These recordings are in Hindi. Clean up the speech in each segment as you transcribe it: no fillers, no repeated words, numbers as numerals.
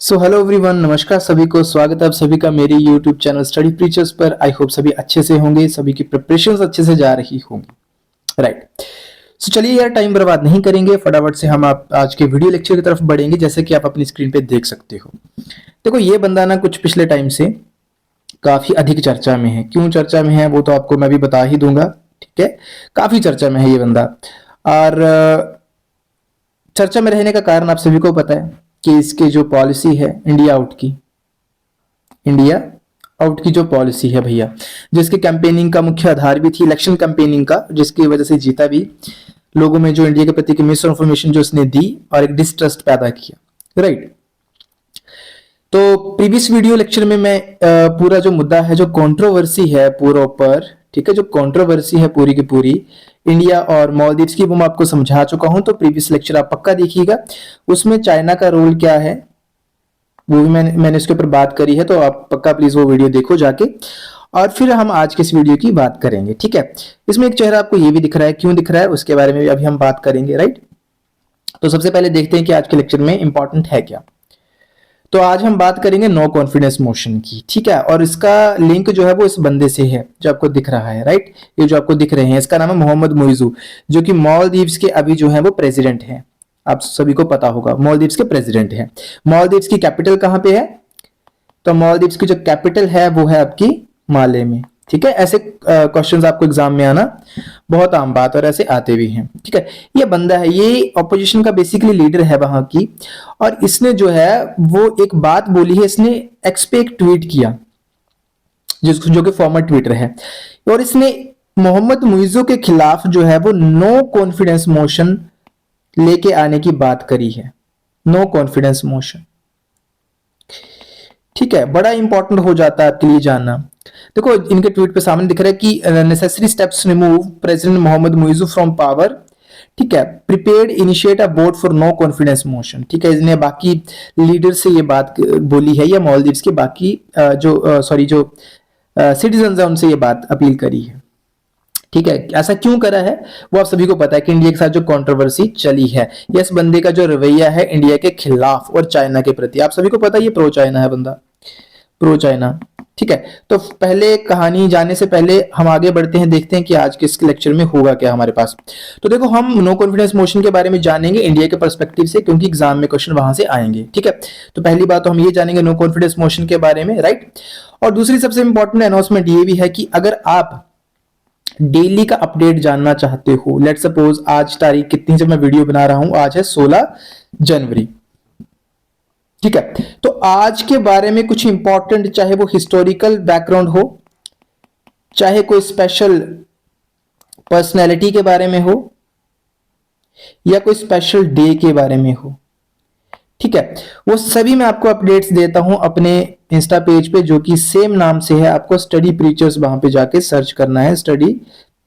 सो हेलो एवरीवन, नमस्कार सभी को। स्वागत है आप सभी का मेरे यूट्यूब चैनल स्टडी प्रीचर्स पर। आई होप सभी अच्छे से होंगे, सभी की प्रिपरेशंस अच्छे से जा रही होंगी, राइट। सो चलिए यार, टाइम बर्बाद नहीं करेंगे, फटाफट से हम आप आज के वीडियो लेक्चर की तरफ बढ़ेंगे। जैसे कि आप अपनी स्क्रीन पे देख सकते हो, देखो ये बंदा ना कुछ पिछले टाइम से काफी अधिक चर्चा में है। क्यों चर्चा में है वो तो आपको मैं भी बता ही दूंगा, ठीक है। काफी चर्चा में है ये बंदा, और चर्चा में रहने का कारण आप सभी को पता है कि इसकी जो पॉलिसी है इंडिया आउट की जो पॉलिसी है भैया, जिसकी कैंपेनिंग का मुख्य आधार भी थी इलेक्शन कैंपेनिंग का, जिसकी वजह से जीता भी। लोगों में जो इंडिया के प्रति की मिस इन्फॉर्मेशन जो इसने दी और एक डिस्ट्रस्ट पैदा किया, राइट। तो प्रीवियस वीडियो लेक्चर में मैं पूरा जो मुद्दा है, जो कंट्रोवर्सी है पूरा ऊपर, ठीक है, जो कंट्रोवर्सी है पूरी की पूरी इंडिया और मालदीव्स की, वो मैं आपको समझा चुका हूं। तो प्रीवियस लेक्चर आप पक्का देखिएगा, उसमें चाइना का रोल क्या है वो भी मैंने इसके ऊपर बात करी है। तो आप पक्का प्लीज वो वीडियो देखो जाके, और फिर हम आज के इस वीडियो की बात करेंगे, ठीक है। इसमें एक चेहरा आपको ये भी दिख रहा है, क्यों दिख रहा है उसके बारे में भी अभी हम बात करेंगे, राइट। तो सबसे पहले देखते हैं कि आज के लेक्चर में इंपॉर्टेंट है क्या। तो आज हम बात करेंगे नो कॉन्फिडेंस मोशन की, ठीक है। और इसका लिंक जो है वो इस बंदे से है जो आपको दिख रहा है, राइट। ये जो आपको दिख रहे हैं, इसका नाम है मोहम्मद मुइजू, जो कि मालदीव्स के अभी जो है वो प्रेसिडेंट है। आप सभी को पता होगा मालदीव्स के प्रेसिडेंट है। मालदीव्स की कैपिटल कहां पे है? तो मालदीव्स की जो कैपिटल है वो है आपकी माले में, ठीक है। ऐसे क्वेश्चंस आपको एग्जाम में आना बहुत आम बात, और ऐसे आते भी हैं, ठीक है। ये बंदा है, ये ऑपोजिशन का बेसिकली लीडर है वहां की, और इसने जो है वो एक बात बोली है। इसने एक्स पे एक ट्वीट किया, जो कि फॉर्मर ट्विटर है, और इसने मोहम्मद मुइजो के खिलाफ जो है वो नो कॉन्फिडेंस मोशन लेके आने की बात करी है। नो कॉन्फिडेंस मोशन, ठीक है, बड़ा इंपॉर्टेंट हो जाता है आपके लिए जानना। देखो इनके ट्वीट पे सामने दिख रहा है कि necessary steps remove president Mohamed Muizzu from power, ठीक है, prepared initiate a vote for no confidence motion, ठीक है। इसने बाकी लीडर से ये बात बोली है, या मालदीव्स के बाकी जो सिटीजन है उनसे ये बात अपील करी है, ठीक है। ऐसा क्यों करा है वो आप सभी को पता है कि इंडिया के साथ जो कंट्रोवर्सी चली है, इस बंदे का जो रवैया है इंडिया के खिलाफ और चाइना के प्रति, आप सभी को पता है ये प्रो चाइना है बंदा, प्रो चाइना, ठीक है। तो पहले कहानी जाने से पहले हम आगे बढ़ते हैं, देखते हैं कि आज के इस लेक्चर में होगा क्या हमारे पास। तो देखो हम नो कॉन्फिडेंस मोशन के बारे में जानेंगे इंडिया के पर्सपेक्टिव से, क्योंकि एग्जाम में क्वेश्चन वहां से आएंगे, ठीक है। तो पहली बात तो हम ये जानेंगे नो कॉन्फिडेंस मोशन के बारे में, राइट। और दूसरी सबसे इंपॉर्टेंट अनाउंसमेंट ये भी है कि अगर आप डेली का अपडेट जानना चाहते हो, लेट सपोज आज तारीख कितनी जब मैं वीडियो बना रहा हूं, आज है 16 जनवरी, ठीक है। तो आज के बारे में कुछ इंपॉर्टेंट, चाहे वो हिस्टोरिकल बैकग्राउंड हो, चाहे कोई स्पेशल पर्सनैलिटी के बारे में हो, या कोई स्पेशल डे के बारे में हो, ठीक है, वो सभी मैं आपको अपडेट्स देता हूं अपने इंस्टा पेज पे, जो कि सेम नाम से है। आपको स्टडी प्रीचर्स वहां पे जाके सर्च करना है, स्टडी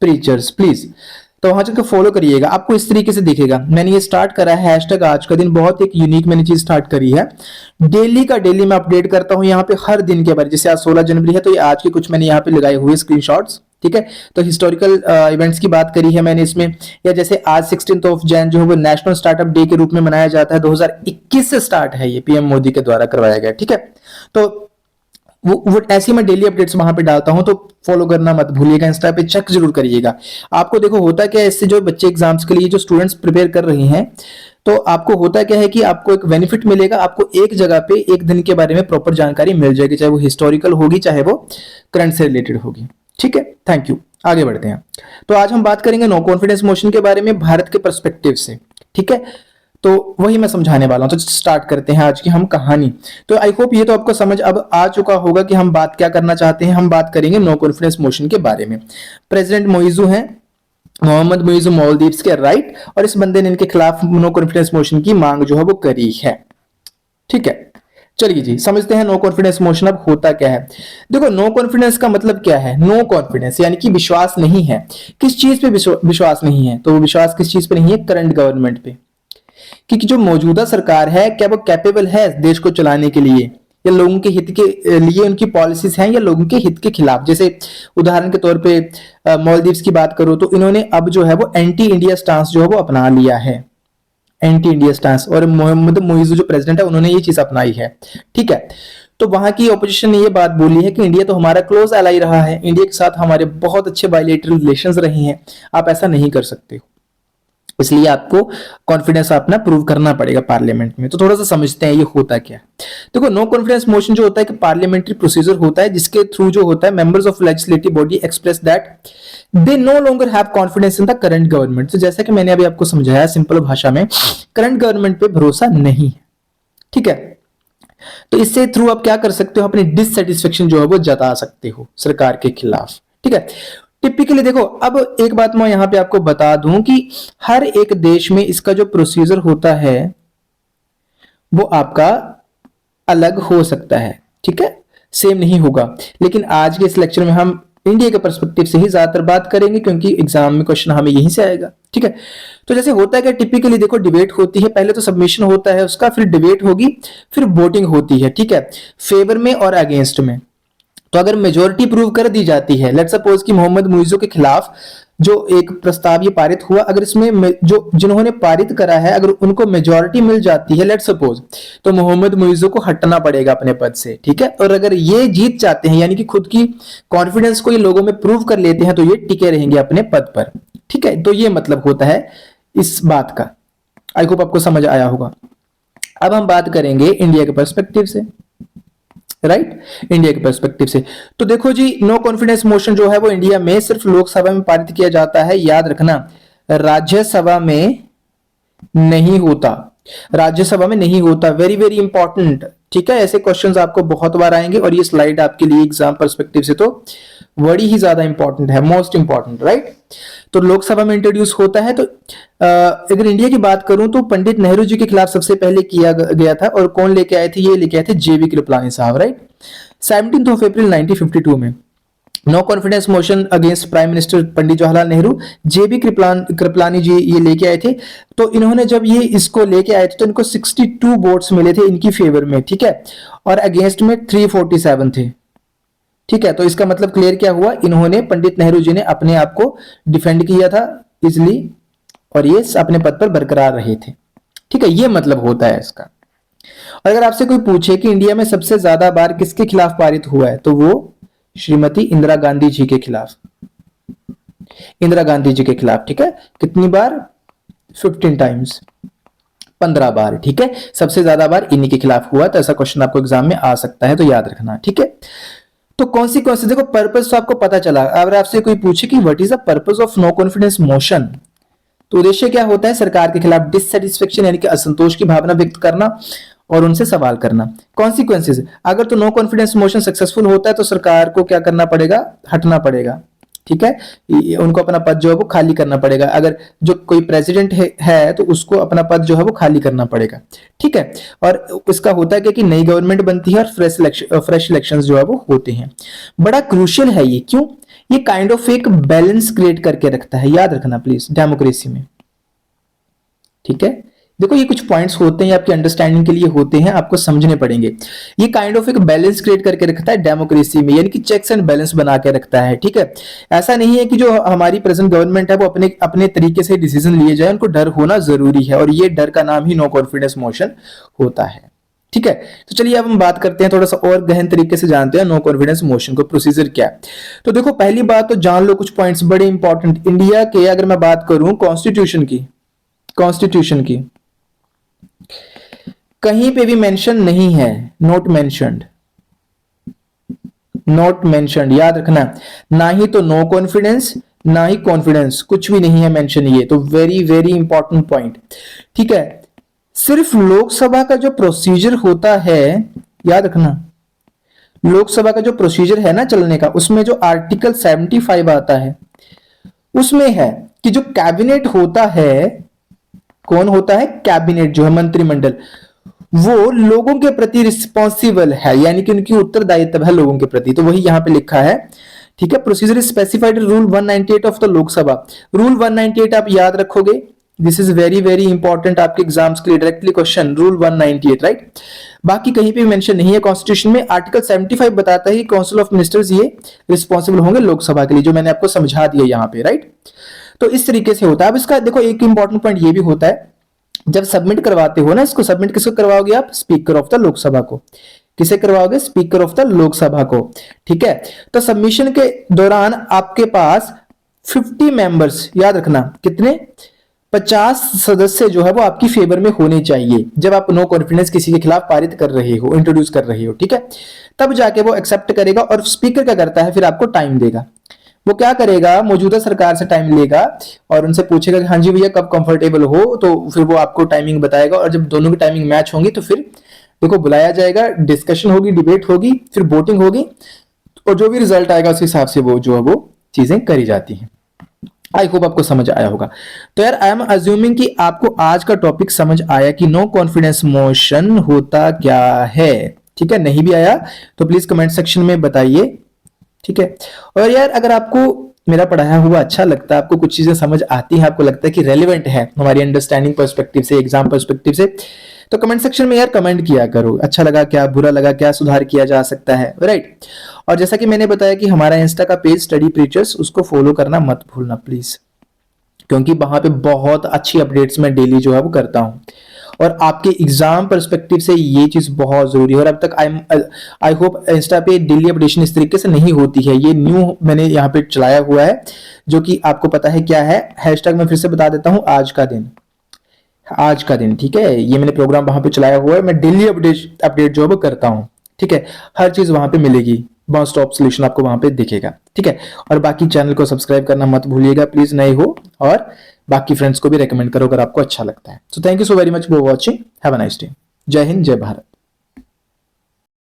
प्रीचर्स प्लीज। तो वहां जाकर फॉलो करिएगा, आपको इस तरीके से दिखेगा। मैंने ये स्टार्ट करा है हैशटैग आज का दिन, बहुत एक यूनिक मैंने चीज स्टार्ट करी है। डेली का डेली मैं अपडेट करता हूं यहाँ पे हर दिन के बारे। जैसे आज 16 जनवरी है, तो ये आज के कुछ मैंने यहाँ पे लगाए हुए स्क्रीनशॉट्स, ठीक है। तो हिस्टोरिकल इवेंट्स की बात करी है मैंने इसमें, या जैसे आज 16 जैन जो है वो नेशनल स्टार्टअप डे के रूप में मनाया जाता है, 2021 से स्टार्ट है, ये पीएम मोदी के द्वारा करवाया गया, ठीक है। तो वो ऐसी मैं डेली अपडेट्स वहां पे डालता हूं, तो फॉलो करना मत भूलिएगा, इंस्टा पे चेक जरूर करिएगा। आपको देखो होता क्या है, इससे जो बच्चे एग्जाम्स के लिए जो स्टूडेंट्स प्रिपेयर कर रहे हैं, तो आपको होता क्या है कि आपको एक बेनिफिट मिलेगा, आपको एक जगह पे एक दिन के बारे में प्रॉपर जानकारी मिल जाएगी, चाहे वो हिस्टोरिकल होगी, चाहे वो करंट से रिलेटेड होगी, ठीक है। थैंक यू, आगे बढ़ते हैं। तो आज हम बात करेंगे नो कॉन्फिडेंस मोशन के बारे में भारत के पर्सपेक्टिव से, ठीक है। तो वही मैं समझाने वाला हूं, तो स्टार्ट करते हैं आज की हम कहानी। तो आई होप ये तो आपको समझ अब आ चुका होगा कि हम बात क्या करना चाहते हैं। हम बात करेंगे नो कॉन्फिडेंस मोशन के बारे में। प्रेसिडेंट मुइजू हैं, मोहम्मद मुइजू मालदीव्स के, राइट। और इस बंदे ने इनके खिलाफ नो कॉन्फिडेंस मोशन की मांग जो है वो करी है, ठीक है। चलिए जी समझते हैं नो कॉन्फिडेंस मोशन अब होता क्या है। देखो नो कॉन्फिडेंस का मतलब क्या है? नो कॉन्फिडेंस यानी कि विश्वास नहीं है। किस चीज पे विश्वास नहीं है? तो वो विश्वास किस चीज पे नहीं है? करंट गवर्नमेंट पे, कि जो मौजूदा सरकार है क्या वो कैपेबल है देश को चलाने के लिए, या लोगों के हित के लिए उनकी पॉलिसीज हैं, या लोगों के हित के खिलाफ। जैसे उदाहरण के तौर पे मालदीव्स की बात करो तो इन्होंने अब जो है वो एंटी इंडिया स्टांस जो है वो अपना लिया है। एंटी इंडिया स्टांस, और मोहम्मद मुइज़ जो प्रेसिडेंट है उन्होंने ये चीज अपनाई है। ठीक है, तो वहां की ऑपोजिशन ने ये बात बोली है कि इंडिया तो हमारा क्लोज एलाई रहा है, इंडिया के साथ हमारे बहुत अच्छे बायलैटरल रिलेशंस रहे हैं, आप ऐसा नहीं कर सकते हो, इसलिए आपको कॉन्फिडेंस अपना प्रूव करना पड़ेगा पार्लियामेंट में। तो थोड़ा सा समझते हैं ये होता क्या है। देखो, नो कॉन्फिडेंस मोशन जो होता है कि पार्लियामेंट्री प्रोसीजर होता है जिसके थ्रू जो होता है members of legislative body express that they know longer have confidence in the current government. तो जैसा कि मैंने अभी आपको समझाया सिंपल भाषा में, करंट गवर्नमेंट पे भरोसा नहीं है। ठीक है, तो इससे थ्रू आप क्या कर सकते हो, अपनी डिससेटिस्फेक्शन जो है वो जता सकते हो सरकार के खिलाफ। ठीक है, टिपिकली देखो, अब एक बात मैं यहां पे आपको बता दूं कि हर एक देश में इसका जो प्रोसीजर होता है वो आपका अलग हो सकता है। ठीक है, सेम नहीं होगा, लेकिन आज के इस लेक्चर में हम इंडिया के पर्सपेक्टिव से ही ज्यादातर बात करेंगे क्योंकि एग्जाम में क्वेश्चन हमें यहीं से आएगा। ठीक है, तो जैसे होता है कि टिपिकली देखो डिबेट होती है, पहले तो सबमिशन होता है उसका, फिर डिबेट होगी, फिर वोटिंग होती है। ठीक है, फेवर में और अगेंस्ट में। तो अगर मेजोरिटी प्रूव कर दी जाती है, लेट्स सपोज कि मोहम्मद मुइज़ो के खिलाफ जो एक प्रस्ताव ये पारित हुआ, अगर इसमें जो जिन्होंने पारित करा है अगर उनको मेजोरिटी मिल जाती है लेट्स सपोज, तो मोहम्मद मुइज़ो को हटना पड़ेगा अपने पद से। ठीक है, और अगर ये जीत जाते हैं यानी कि खुद की कॉन्फिडेंस को ये लोगों में प्रूव कर लेते हैं तो ये टिके रहेंगे अपने पद पर। ठीक है, तो ये मतलब होता है इस बात का। आई होप आपको समझ आया होगा। अब हम बात करेंगे इंडिया के पर्सपेक्टिव से, राइट, इंडिया के पर्सपेक्टिव से। तो देखो जी, नो कॉन्फिडेंस मोशन जो है वो इंडिया में सिर्फ लोकसभा में पारित किया जाता है, याद रखना, राज्यसभा में नहीं होता, राज्यसभा में नहीं होता। Very very important. ठीक है, ऐसे क्वेश्चंस आपको बहुत बार आएंगे और ये स्लाइड आपके लिए एग्जाम पर्सपेक्टिव से तो बड़ी ही ज्यादा इंपॉर्टेंट है, मोस्ट इंपॉर्टेंट, राइट। तो लोकसभा में इंट्रोड्यूस होता है। तो अगर इंडिया की बात करूं तो पंडित नेहरू जी के खिलाफ सबसे पहले किया गया था, और कौन लेके आए थे, ये लेके आए थे जेबी कृपलानी साहब, राइट, 17 अप्रैल 1952 में। No confidence motion against prime minister Pandit Jawaharlal Nehru, JB Kripalani ji ये लेके आए थे। तो इन्होंने जब ये इसको लेके आए थे तो इनको 62 वोट्स मिले थे इनकी फेवर में। ठीक है, और अगेंस्ट में 347 थे। ठीक है, तो इसका मतलब क्लियर क्या हुआ, इन्होंने पंडित नेहरू जी ने अपने आप को डिफेंड किया था इजली, और ये अपने पद पर बरकरार रहे थे। ठीक है, ये मतलब होता है इसका। और अगर आपसे कोई पूछे कि इंडिया में सबसे ज्यादा बार किसके खिलाफ पारित हुआ है, तो वो श्रीमती इंदिरा गांधी जी के खिलाफ, इंदिरा गांधी जी के खिलाफ। ठीक है, कितनी बार, 15 टाइम्स, 15 बार। ठीक है, सबसे ज्यादा बार इन्हीं के खिलाफ हुआ। तो ऐसा क्वेश्चन आपको एग्जाम में आ सकता है, तो याद रखना। ठीक है, तो कॉन्सिक्वेंसेस देखो, पर्पस तो आपको पता चला। अगर आपसे कोई पूछे कि what is the purpose of no confidence motion, तो उद्देश्य क्या होता है, सरकार के खिलाफ डिससेटिस्फेक्शन यानी कि असंतोष की भावना व्यक्त करना और उनसे सवाल करना। कॉन्सिक्वेंसेस, अगर तो नो कॉन्फिडेंस मोशन सक्सेसफुल होता है तो सरकार को क्या करना पड़ेगा, हटना पड़ेगा। ठीक है, उनको अपना पद जो है वो खाली करना पड़ेगा। अगर जो कोई प्रेसिडेंट है तो उसको अपना पद जो है वो खाली करना पड़ेगा। ठीक है, और इसका होता है कि नई गवर्नमेंट बनती है और फ्रेश इलेक्शंस जो है वो होते हैं। बड़ा क्रूशियल है ये, क्यों, ये काइंड ऑफ एक बैलेंस क्रिएट करके रखता है, याद रखना प्लीज, डेमोक्रेसी में। ठीक है, देखो ये कुछ पॉइंट्स होते हैं आपकी अंडरस्टैंडिंग के लिए होते हैं, आपको समझने पड़ेंगे। ये काइंड ऑफ एक बैलेंस क्रिएट करके रखता है डेमोक्रेसी में, यानी कि चेक्स एंड बैलेंस बना के रखता है। ठीक है, ऐसा नहीं है कि जो हमारी प्रेजेंट गवर्नमेंट है वो अपने अपने तरीके से डिसीजन लिए जाए, उनको डर होना जरूरी है, और ये डर का नाम ही नो कॉन्फिडेंस मोशन होता है। ठीक है, तो चलिए अब हम बात करते हैं, थोड़ा सा और गहन तरीके से जानते हैं नो कॉन्फिडेंस मोशन को, प्रोसीजर क्या है। तो देखो, पहली बात तो जान लो कुछ पॉइंट्स बड़े इंपॉर्टेंट। इंडिया के अगर मैं बात करूं कॉन्स्टिट्यूशन की कहीं पे भी मेंशन नहीं है, नॉट मेंशन्ड, याद रखना। ना ही तो नो कॉन्फिडेंस ना ही कॉन्फिडेंस, कुछ भी नहीं है मेंशन, ये तो वेरी वेरी इंपॉर्टेंट पॉइंट। ठीक है, सिर्फ लोकसभा का जो प्रोसीजर होता है, याद रखना, लोकसभा का जो प्रोसीजर है ना चलने का, उसमें जो आर्टिकल 75 आता है उसमें है कि जो कैबिनेट होता है, कौन होता है, कैबिनेट जो है मंत्रिमंडल, वो लोगों के प्रति रिस्पॉन्सिबल है, यानी कि उनकी उत्तरदायित्व है लोगों के प्रति। तो वही यहां पे लिखा है। ठीक है, procedure is specified rule 198 of the Lok Sabha. Rule 198 आप याद रखोगे, this is very very important आपके एग्जाम्स के लिए, डायरेक्टली क्वेश्चन, रूल 198, राइट। बाकी कहीं पे मेंशन नहीं है कॉन्स्टिट्यूशन में। आर्टिकल 75 बताता है कि काउंसिल ऑफ मिनिस्टर्स ये रिस्पॉन्सिबल होंगे लोकसभा के लिए, जो मैंने आपको समझा दिया यहाँ पे, राइट। तो इस तरीके से होता है। अब इसका देखो एक इंपॉर्टेंट पॉइंट ये भी होता है जब सबमिट करवाते हो ना, इसको सबमिट किसको करवाओगे आप? स्पीकर ऑफ द लोकसभा को। किसे करवाओगे? स्पीकर ऑफ द लोकसभा को। ठीक है, तो सबमिशन के दौरान आपके पास 50 मेंबर्स, याद रखना कितने, 50 सदस्य जो है वो आपकी फेवर में होने चाहिए जब आप नो कॉन्फिडेंस किसी के खिलाफ पारित कर रहे हो, इंट्रोड्यूस कर रहे हो। ठीक है, तब जाके वो एक्सेप्ट करेगा। और स्पीकर क्या करता है, फिर आपको टाइम देगा। वो क्या करेगा, मौजूदा सरकार से टाइम लेगा और उनसे पूछेगा कि हाँ जी भैया कब कंफर्टेबल हो, तो फिर वो आपको टाइमिंग बताएगा। और जब दोनों की टाइमिंग मैच होंगी तो फिर देखो बुलाया जाएगा, डिस्कशन होगी, डिबेट होगी, फिर वोटिंग होगी, और जो भी रिजल्ट आएगा उस हिसाब से वो जो है वो चीजें करी जाती हैं। आई होप आपको समझ आया होगा। तो यार आई एम अज्यूमिंग कि आपको आज का टॉपिक समझ आया कि नो कॉन्फिडेंस मोशन होता क्या है। ठीक है, नहीं भी आया तो प्लीज कमेंट सेक्शन में बताइए। ठीक है, और यार अगर आपको मेरा पढ़ाया हुआ अच्छा लगता है, आपको कुछ चीजें समझ आती हैं, आपको लगता है कि रेलिवेंट है हमारी अंडरस्टैंडिंग पर्सपेक्टिव से, एग्जाम पर्सपेक्टिव से, तो कमेंट सेक्शन में यार कमेंट किया करो, अच्छा लगा क्या, बुरा लगा क्या, सुधार किया जा सकता है, राइट। और जैसा कि मैंने बताया कि हमारा इंस्टा का पेज स्टडी प्रीचर्स, उसको फॉलो करना मत भूलना प्लीज, क्योंकि वहां पे बहुत अच्छी अपडेट्स मैं डेली जो है वो करता हूं। और आपके एग्जाम पर्सपेक्टिव से ये चीज बहुत जरूरी है। और अब तक आई होप इंस्टा पे डेली अपडेशन इस तरीके से नहीं होती है, ये न्यू मैंने यहाँ पे चलाया हुआ है, जो कि आपको पता है क्या है। हैशटैग मैं फिर से बता देता हूँ, आज का दिन, आज का दिन। ठीक है, ये मैंने प्रोग्राम वहां पे चलाया हुआ है, मैं डेली अपडेट जो है वो करता हूँ। ठीक है, हर चीज वहां पे मिलेगी, वन स्टॉप सोल्यूशन आपको वहां पे दिखेगा। ठीक है, और बाकी चैनल को सब्सक्राइब करना मत भूलिएगा प्लीज, नए हो, और बाकी फ्रेंड्स को भी रेकमेंड करो अगर आपको अच्छा लगता है। So thank you so very much for watching, have a nice day. जय हिंद, जय भारत।